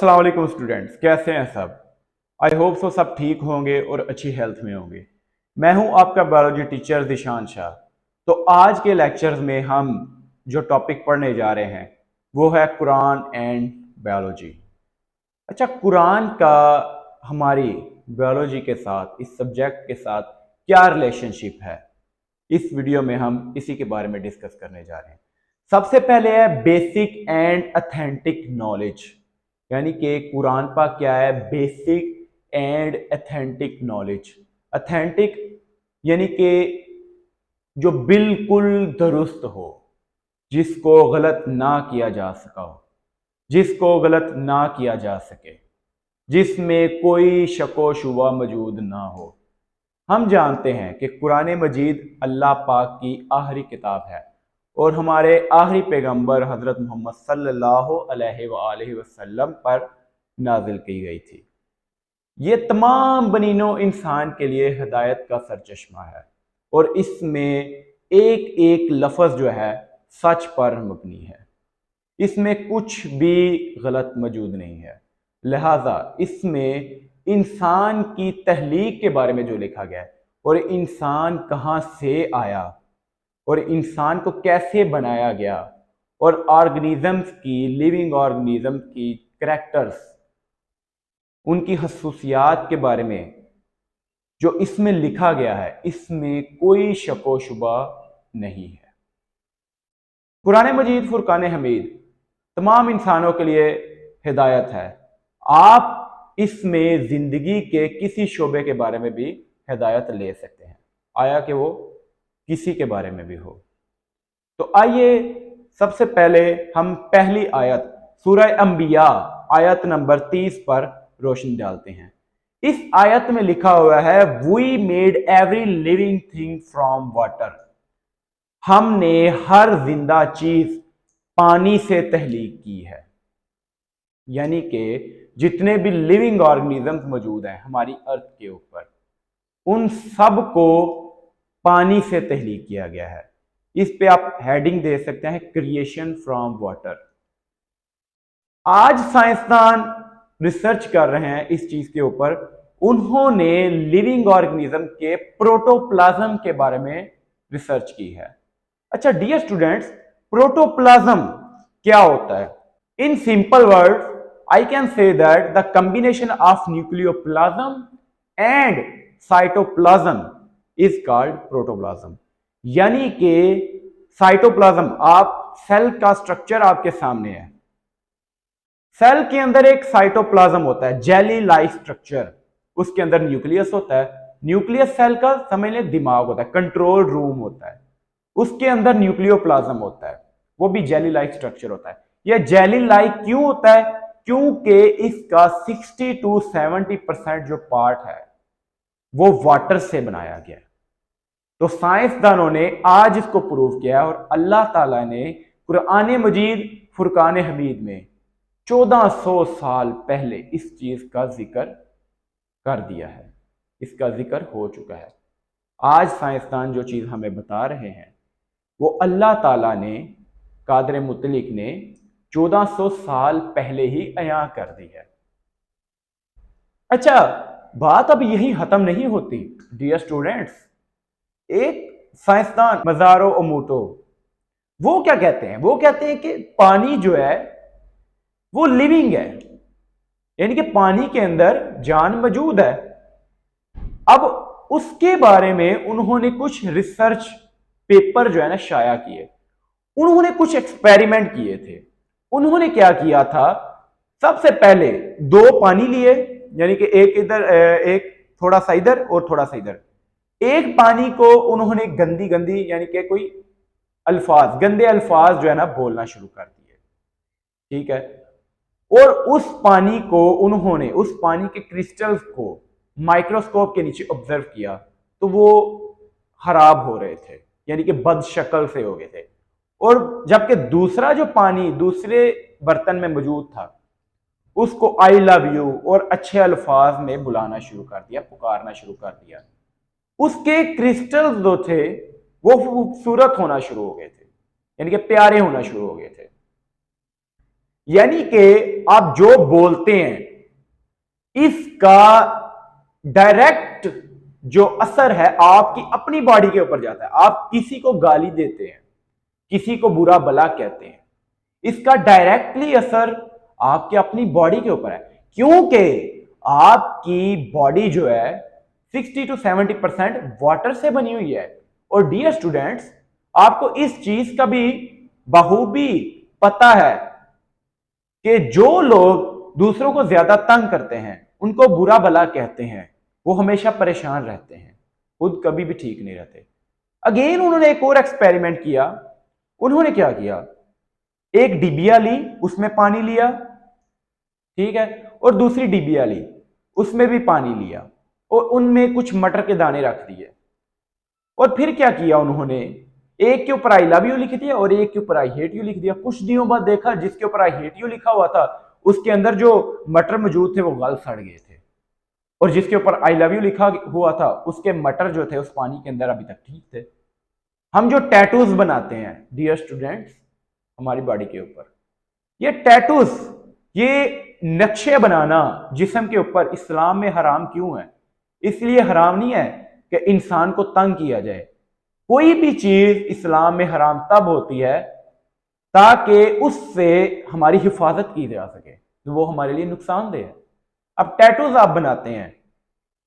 अस्सलाम वालेकुम स्टूडेंट्स, कैसे हैं सब। आई होप सो सब ठीक होंगे और अच्छी हेल्थ में होंगे। मैं हूं आपका बायोलॉजी टीचर दिशान शाह। तो आज के लेक्चर्स में हम जो टॉपिक पढ़ने जा रहे हैं वो है कुरान एंड बायोलॉजी। अच्छा, कुरान का हमारी बायोलॉजी के साथ, इस सब्जेक्ट के साथ क्या रिलेशनशिप है, इस वीडियो में हम इसी के बारे में डिस्कस करने जा रहे हैं। सबसे पहले है बेसिक एंड अथेंटिक नॉलेज, यानी कि कुरान पाक क्या है, basic and authentic knowledge. Authentic यानी कि जो बिल्कुल दुरुस्त हो, जिसको गलत ना किया जा सका हो, जिसको गलत ना किया जा सके, जिसमें कोई शको शुबा मौजूद ना हो। हम जानते हैं कि कुरान मजीद अल्लाह पाक की आखिरी किताब है और हमारे आखिरी पैगंबर हज़रत मोहम्मद सल्लल्लाहु अलैहि वसल्लम पर नाजिल की गई थी। ये तमाम बनीनो इंसान के लिए हिदायत का सरचश्मा है और इसमें एक एक लफ्ज़ जो है सच पर मबनी है, इसमें कुछ भी गलत मौजूद नहीं है। लिहाजा इसमें इंसान की तहलीक के बारे में जो लिखा गया है और इंसान कहाँ से आया और इंसान को कैसे बनाया गया और ऑर्गेनिजम्स की, लिविंग ऑर्गेनिजम्स की करैक्टर्स, उनकी खसूसियात के बारे में जो इसमें लिखा गया है, इसमें कोई शको शुबा नहीं है। कुरान मजीद फुरकान हमीद तमाम इंसानों के लिए हिदायत है। आप इसमें जिंदगी के किसी शोबे के बारे में भी हिदायत ले सकते हैं, आया कि वो किसी के बारे में भी हो। तो आइए सबसे पहले हम पहली आयत सूरह अंबिया आयत नंबर 30 पर रोशनी डालते हैं। इस आयत में लिखा हुआ है, we made every living thing from water. हमने हर जिंदा चीज पानी से तहलीक की है, यानी कि जितने भी लिविंग ऑर्गेनिजम्स मौजूद हैं हमारी अर्थ के ऊपर, उन सब को पानी से तहलीक किया गया है। इस पे आप हेडिंग दे सकते हैं, क्रिएशन फ्रॉम वाटर। आज साइंसदान रिसर्च कर रहे हैं इस चीज के ऊपर। उन्होंने लिविंग ऑर्गेनिज्म के प्रोटोप्लाज्म के बारे में रिसर्च की है। अच्छा डियर स्टूडेंट्स, प्रोटोप्लाज्म क्या होता है? In simple words I can say that the combination of nucleoplasm and cytoplasm is called protoplasm. यानी कि साइटोप्लाज्म, आप सेल का स्ट्रक्चर आपके सामने है, सेल के अंदर एक साइटोप्लाज्म होता है, जेली लाइक स्ट्रक्चर। उसके अंदर न्यूक्लियस होता है, न्यूक्लियस सेल का समझ लें दिमाग होता है, कंट्रोल रूम होता है। उसके अंदर न्यूक्लियोप्लाज्म होता है, वो भी जेली लाइक स्ट्रक्चर होता है। यह जेली लाइक क्यों होता है? क्योंकि इसका 60 to 70% जो पार्ट है वो वाटर से बनाया गया है। तो साइंसदानों ने आज इसको प्रूव किया है और अल्लाह ताला ने कुरान मजीद फुरकान हमीद में 1400 साल पहले इस चीज का जिक्र कर दिया है, इसका जिक्र हो चुका है। आज साइंसदान जो चीज हमें बता रहे हैं वो अल्लाह ताला ने, कादर मुतलिक ने 1400 साल पहले ही अयां कर दी है। अच्छा, बात अब यही खत्म नहीं होती डियर स्टूडेंट्स। एक साइंसदान मजारो ओमोटो, वो क्या कहते हैं? वो कहते हैं कि पानी जो है वो लिविंग है, यानी कि पानी के अंदर जान मौजूद है। अब उसके बारे में उन्होंने कुछ रिसर्च पेपर जो है ना शाया किए। उन्होंने कुछ एक्सपेरिमेंट किए थे। उन्होंने क्या किया था, सबसे पहले दो पानी लिए, यानी कि एक इधर, एक थोड़ा सा इधर और थोड़ा सा इधर। एक पानी को उन्होंने गंदी गंदी यानी कि कोई अल्फाज, गंदे अल्फाज जो है ना बोलना शुरू कर दिए, ठीक है। और उस पानी को उन्होंने, उस पानी के क्रिस्टल्स को माइक्रोस्कोप के नीचे ऑब्जर्व किया तो वो खराब हो रहे थे, यानी कि बदशक्ल से हो गए थे। और जबकि दूसरा जो पानी दूसरे बर्तन में मौजूद था उसको आई लव यू और अच्छे अल्फाज में बुलाना शुरू कर दिया, पुकारना शुरू कर दिया। उसके क्रिस्टल्स जो थे वो खूबसूरत होना शुरू हो गए थे, यानी कि प्यारे होना शुरू हो गए थे। यानी कि आप जो बोलते हैं इसका डायरेक्ट जो असर है आपकी अपनी बॉडी के ऊपर जाता है। आप किसी को गाली देते हैं, किसी को बुरा भला कहते हैं, इसका डायरेक्टली असर आपके अपनी बॉडी के ऊपर है, क्योंकि आपकी बॉडी जो है 60 to 70% वाटर से बनी हुई है। और डियर स्टूडेंट्स, आपको इस चीज का भी बखूबी पता है कि जो लोग दूसरों को ज्यादा तंग करते हैं, उनको बुरा भला कहते हैं, वो हमेशा परेशान रहते हैं, खुद कभी भी ठीक नहीं रहते। अगेन उन्होंने एक और एक्सपेरिमेंट किया। उन्होंने क्या किया, एक डिबिया ली, उसमें पानी लिया, ठीक है, और दूसरी डिबिया ली, उसमें भी पानी लिया, और उनमें कुछ मटर के दाने रख दिए। और फिर क्या किया उन्होंने, एक के ऊपर आई लव यू लिख दिया और एक के ऊपर आई हेट यू लिख दिया। कुछ दिनों बाद देखा जिसके ऊपर आई हेट यू लिखा हुआ था उसके अंदर जो मटर मौजूद थे वो गल सड़ गए थे, और जिसके ऊपर आई लव यू लिखा हुआ था उसके मटर जो थे उस पानी के अंदर अभी तक ठीक थे। हम जो टैटूज बनाते हैं डियर स्टूडेंट्स हमारी बॉडी के ऊपर, ये टैटूज, ये नक्शे बनाना जिस्म के ऊपर इस्लाम में हराम क्यों है? इसलिए हराम नहीं है कि इंसान को तंग किया जाए। कोई भी चीज इस्लाम में हराम तब होती है ताकि उससे हमारी हिफाजत की जा सके, तो वो हमारे लिए नुकसानदेह है। अब टैटूज आप बनाते हैं,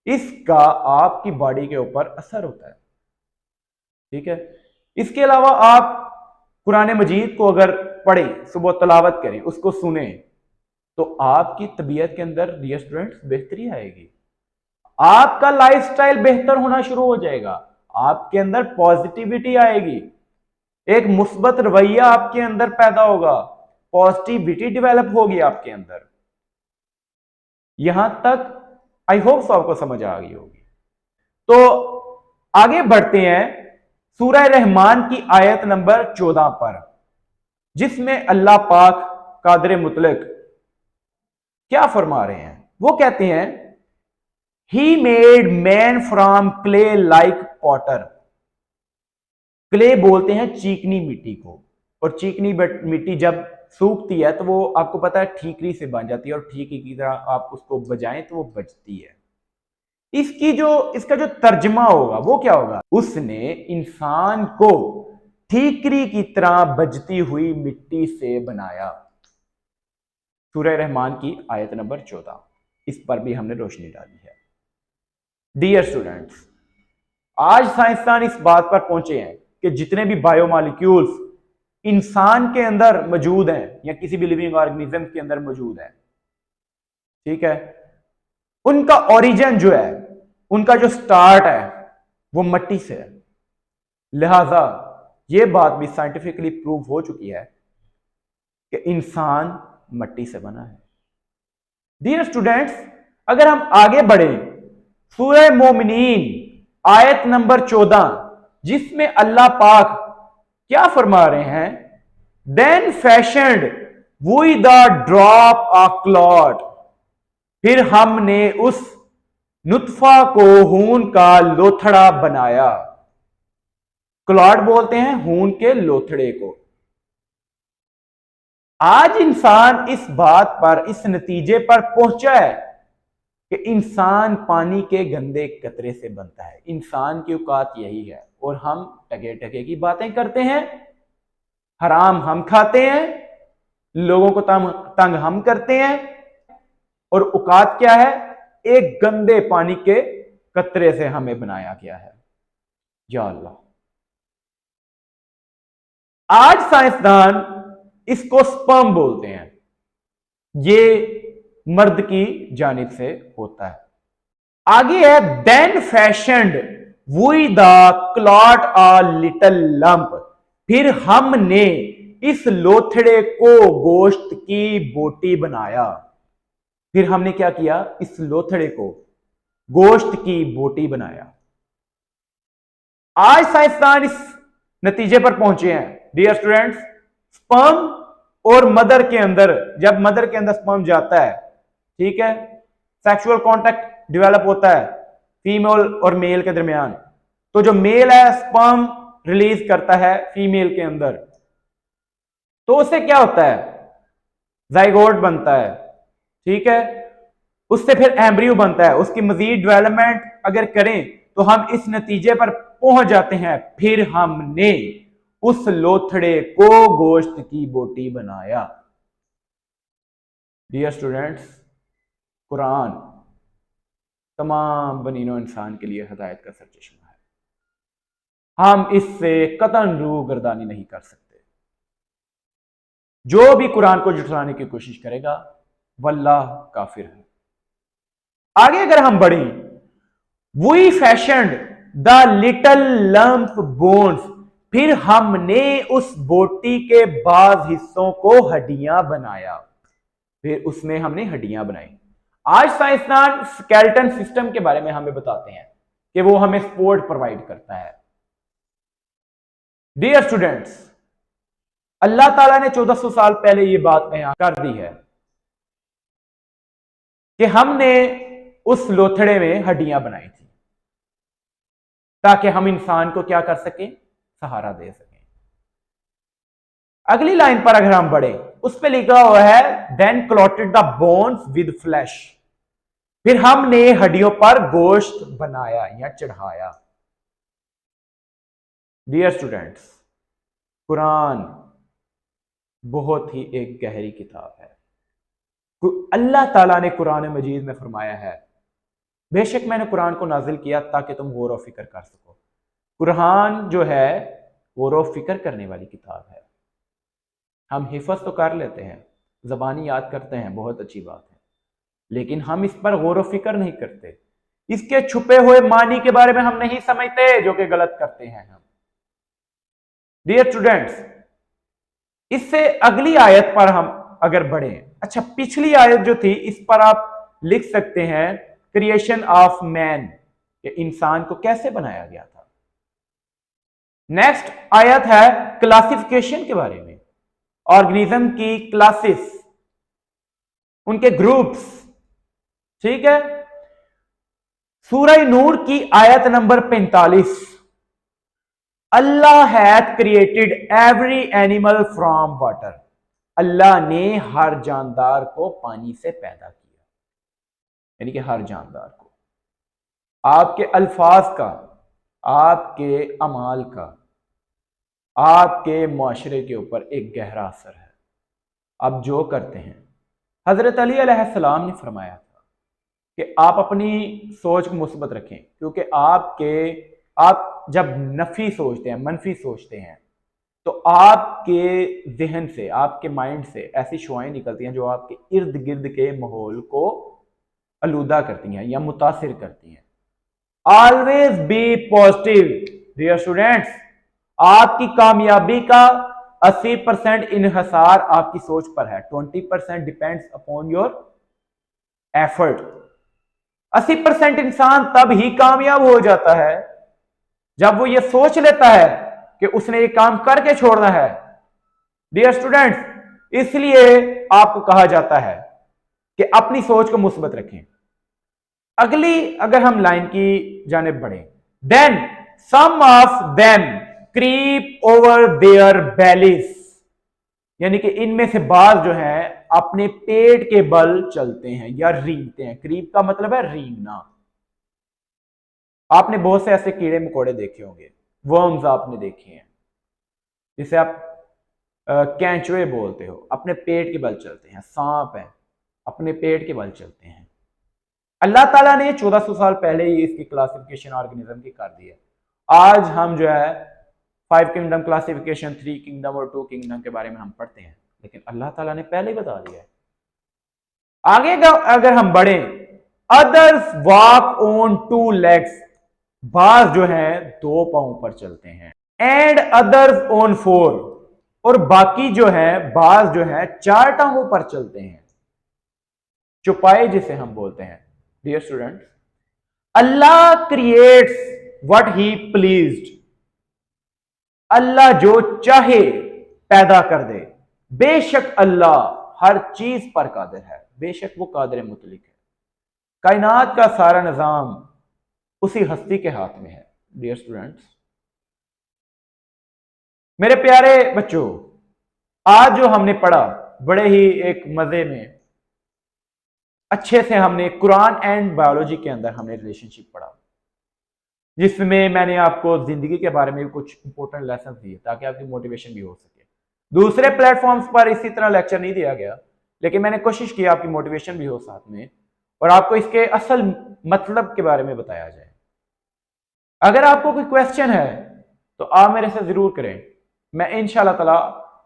इसका आपकी बॉडी के ऊपर असर होता है, ठीक है। इसके अलावा आप कुरान मजीद को अगर पढ़ें, सुबह तलावत करें, उसको सुने, तो आपकी तबीयत के अंदर डियर स्टूडेंट्स बेहतरी आएगी, आपका लाइफस्टाइल बेहतर होना शुरू हो जाएगा, आपके अंदर पॉजिटिविटी आएगी, एक मुस्बत रवैया आपके अंदर पैदा होगा, पॉजिटिविटी डेवलप होगी आपके अंदर। यहां तक आई होप सो आपको समझ आ गई होगी। तो आगे बढ़ते हैं सूरह रहमान की आयत नंबर 14 पर, जिसमें अल्लाह पाक कादिर मुतलक क्या फरमा रहे हैं। वो कहते हैं he made man from clay like Potter. Clay बोलते हैं चीकनी मिट्टी को, और चीकनी मिट्टी जब सूखती है तो वो आपको पता है ठीकरी से बन जाती है, और ठीकरी की तरह आप उसको बजाएं तो वो बजती है। इसका जो तर्जमा होगा वो क्या होगा, उसने इंसान को ठीकरी की तरह बजती हुई मिट्टी से बनाया। सूरह रहमान की आयत नंबर 14, इस पर भी हमने रोशनी डाली है। डियर स्टूडेंट्स, आज साइंसदान इस बात पर पहुंचे हैं कि जितने भी बायोमॉलिक्यूल्स इंसान के अंदर मौजूद हैं या किसी भी लिविंग ऑर्गेनिज्म के अंदर मौजूद है, ठीक है, उनका ओरिजिन जो है, उनका जो स्टार्ट है वो मिट्टी से है। लिहाजा यह बात भी साइंटिफिकली प्रूव हो चुकी है कि इंसान मिट्टी से बना है। डियर स्टूडेंट्स, अगर हम आगे बढ़े सूरह मोमिनीन आयत नंबर 14, जिसमें अल्लाह पाक क्या फरमा रहे हैं, then fashioned we the drop a clot, फिर हमने उस नुतफा को खून का लोथड़ा बनाया। क्लॉट बोलते हैं खून के लोथड़े को। आज इंसान इस बात पर, इस नतीजे पर पहुंचा है कि इंसान पानी के गंदे कतरे से बनता है। इंसान की औकात यही है, और हम टके टके की बातें करते हैं, हराम हम खाते हैं, लोगों को तंग हम करते हैं, और औकात क्या है, एक गंदे पानी के कतरे से हमें बनाया गया है। या अल्लाह, आज साइंसदान इसको स्पर्म बोलते हैं, ये मर्द की जानिब से होता है। आगे है then fashioned we the clot a little lump, फिर हमने इस लोथड़े को गोश्त की बोटी बनाया। फिर हमने क्या किया, इस लोथड़े को गोश्त की बोटी बनाया। आज साइंसदान इस नतीजे पर पहुंचे हैं डियर स्टूडेंट्स, स्पर्म और मदर के अंदर, जब मदर के अंदर स्पर्म जाता है, ठीक है, सेक्सुअल कांटेक्ट डेवलप होता है फीमेल और मेल के दरमियान, तो जो मेल है स्पर्म रिलीज करता है फीमेल के अंदर, तो उससे क्या होता है, जाइगोट बनता है, ठीक है, उससे फिर एम्ब्रियो बनता है, उसकी मजीद डेवलपमेंट अगर करें तो हम इस नतीजे पर पहुंच जाते हैं, फिर हमने उस लोथड़े को गोश्त की बोटी बनाया। डियर स्टूडेंट्स, कुरान तमाम बनीनो इंसान के लिए हदायत का सरचश्मा है। हम इससे कतन रूह गर्दानी नहीं कर सकते। जो भी कुरान को झुठलाने की कोशिश करेगा वल्लाह काफिर है। आगे अगर हम बढ़े, we fashioned the little lump bones, फिर हमने उस बोटी के बाद हिस्सों को हड्डियां बनाया, फिर उसमें हमने हड्डियां बनाई। आज साइंसदान स्केलेटन सिस्टम के बारे में हमें बताते हैं कि वो हमें सपोर्ट प्रोवाइड करता है। डियर स्टूडेंट्स, अल्लाह ताला ने 1400 साल पहले ये बात बयान कर दी है कि हमने उस लोथड़े में हड्डियां बनाई थी ताकि हम इंसान को क्या कर सकें, सहारा दे सकें। अगली लाइन पर अगर हम बढ़े, उस पर लिखा हुआ है then clothed the bones with flesh, फिर हमने हड्डियों पर गोश्त बनाया या चढ़ाया। डियर स्टूडेंट्स, कुरान बहुत ही एक गहरी किताब है। अल्लाह ताला ने कुरान मजीद में फरमाया है, बेशक मैंने कुरान को नाजिल किया ताकि तुम गौर व फिक्र कर सको। कुरान जो है गौर व फिक्र करने वाली किताब है। हम हिफज तो कर लेते हैं, ज़बानी याद करते हैं, बहुत अच्छी बात है, लेकिन हम इस पर गौर व फिक्र नहीं करते। इसके छुपे हुए मानी के बारे में हम नहीं समझते, जो कि गलत करते हैं हम। डियर स्टूडेंट्स, इससे अगली आयत पर हम अगर बढ़े, अच्छा पिछली आयत जो थी इस पर आप लिख सकते हैं क्रिएशन ऑफ मैन, कि इंसान को कैसे बनाया गया था। नेक्स्ट आयत है क्लासिफिकेशन के बारे में, ऑर्गेनिज्म की क्लासेस, उनके ग्रुप्स, ठीक है। सूरह नूर की आयत नंबर 45, Allah hath created every animal from water, Allah ने हर जानदार को पानी से पैदा किया, यानी कि हर जानदार को। आपके अल्फाज का, आपके अमाल का, आपके माशरे के ऊपर एक गहरा असर है। आप जो करते हैं, हजरत अली अलैहिस्सलाम ने फरमाया था कि आप अपनी सोच को मुस्बत रखें, क्योंकि आप जब नफी सोचते हैं, मनफी सोचते हैं, तो आपके जहन से, आपके माइंड से ऐसी शुआएं निकलती हैं जो आपके इर्द गिर्द के माहौल को आलूदा करती हैं या मुतासिर करती हैं। Always be positive. Dear students, आपकी कामयाबी का 80% इन्हसार आपकी सोच पर है। 20% डिपेंड्स अपॉन योर एफर्ट। 80% इंसान तब ही कामयाब हो जाता है जब वो ये सोच लेता है कि उसने ये काम करके छोड़ना है। डियर स्टूडेंट्स, इसलिए आपको कहा जाता है कि अपनी सोच को मुस्बत रखें। अगली अगर हम लाइन की जानिब बढ़े, then some of them creep over their bellies, यानी कि इनमें से बाज जो है अपने पेट के बल चलते हैं या रेंगते हैं। क्रीप का मतलब है रेंगना। आपने बहुत से ऐसे कीड़े मकोड़े देखे होंगे, वर्म्स आपने देखे हैं, जिसे आप कैंचुए बोलते हो, अपने पेट के बल चलते हैं। सांप है, अपने पेट के बल चलते हैं। अल्लाह ताला ने 1400 साल पहले ही इसकी क्लासिफिकेशन ऑर्गेनिज्म की कर दी है। आज हम जो है 5 किंगडम क्लासिफिकेशन, 3 किंगडम और 2 किंगडम के बारे में हम पढ़ते हैं, लेकिन अल्लाह ताला ने पहले ही बता दिया है। आगे अगर हम बढ़े, अदर्स वॉक ऑन 2 लेग्स, बाज जो है 2 पांव पर चलते हैं। एंड अदर्स ऑन 4, और बाकी जो है बाज जो है 4 टांगों पर चलते हैं, चौपाई जिसे हम बोलते हैं। Dear students, Allah creates what he pleased, Allah जो चाहे पैदा कर दे। बेशक अल्लाह हर चीज पर कादिर है, बेशक वो कादिर मुतलिक है। कायनात का सारा निजाम उसी हस्ती के हाथ में है। डियर स्टूडेंट्स, मेरे प्यारे बच्चों, आज जो हमने पढ़ा बड़े ही एक मजे में अच्छे से हमने कुरान एंड बायोलॉजी के अंदर हमने रिलेशनशिप पढ़ा, जिसमें मैंने आपको जिंदगी के बारे में भी कुछ इंपॉर्टेंट लेसन दिए ताकि आपकी मोटिवेशन भी हो सके। दूसरे प्लेटफॉर्म्स पर इसी तरह लेक्चर नहीं दिया गया, लेकिन मैंने कोशिश की आपकी मोटिवेशन भी हो साथ में और आपको इसके असल मतलब के बारे में बताया जाए। अगर आपको कोई क्वेश्चन है तो आप मेरे से जरूर करें, मैं इंशाल्लाह ताला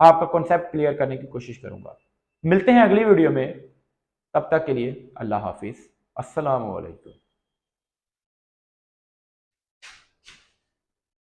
आपका कॉन्सेप्ट क्लियर करने की कोशिश करूंगा। मिलते हैं अगली वीडियो में, तब तक के लिए अल्लाह हाफिज, अस्सलाम वालेकुम।